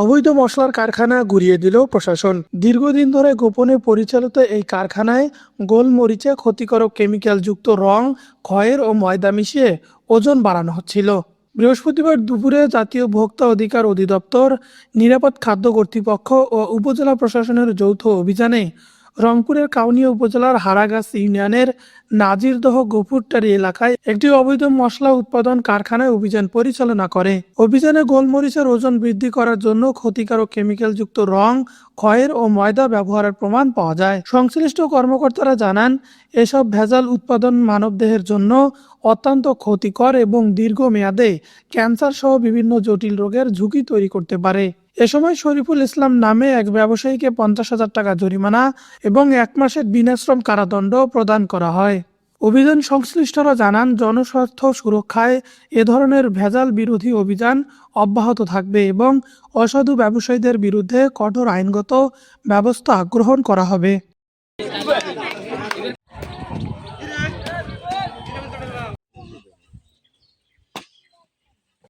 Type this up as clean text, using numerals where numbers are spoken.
অবৈধ মশলার কারখানা গুঁড়িয়ে দিল প্রশাসন। দীর্ঘদিন ধরে গোপনে পরিচালিত এই কারখানায় গোলমরিচে ক্ষতিকারক কেমিক্যাল যুক্ত রং, খয়ের ও ময়দা মিশিয়ে ওজন বাড়ানো হচ্ছিল। বৃহস্পতিবার দুপুরে জাতীয় ভোক্তা অধিকার অধিদপ্তর, নিরাপদ খাদ্য কর্তৃপক্ষ ও উপজেলা প্রশাসনের যৌথ অভিযানে রংপুরের কাউনিয়া উপজেলার হারাগাছ ইউনিয়নের নাজিরদহ গফুরটারি এলাকায় একটি অবৈধ মশলা উৎপাদন কারখানায় অভিযান পরিচালনা করে। অভিযানে গোলমরিচের ওজন বৃদ্ধি করার জন্য ক্ষতিকারক কেমিক্যালযুক্ত রং, খয়ের ও ময়দা ব্যবহারের প্রমাণ পাওয়া যায়। সংশ্লিষ্ট কর্মকর্তারা জানান, এসব ভেজাল উৎপাদন মানবদেহের জন্য অত্যন্ত ক্ষতিকর এবং দীর্ঘমেয়াদে ক্যান্সার সহ বিভিন্ন জটিল রোগের ঝুঁকি তৈরি করতে পারে। এ সময় শরীফুল ইসলাম নামে এক ব্যবসায়ীকে 50,000 টাকা জরিমানা এবং 1 মাসের বিনাশ্রম কারাদণ্ড প্রদান করা হয়। অভিযান সংশ্লিষ্টরা জানান, জনস্বার্থ সুরক্ষায় এ ধরনের ভেজাল বিরোধী অভিযান অব্যাহত থাকবে এবং অসাধু ব্যবসায়ীদের বিরুদ্ধে কঠোর আইনগত ব্যবস্থা গ্রহণ করা হবে।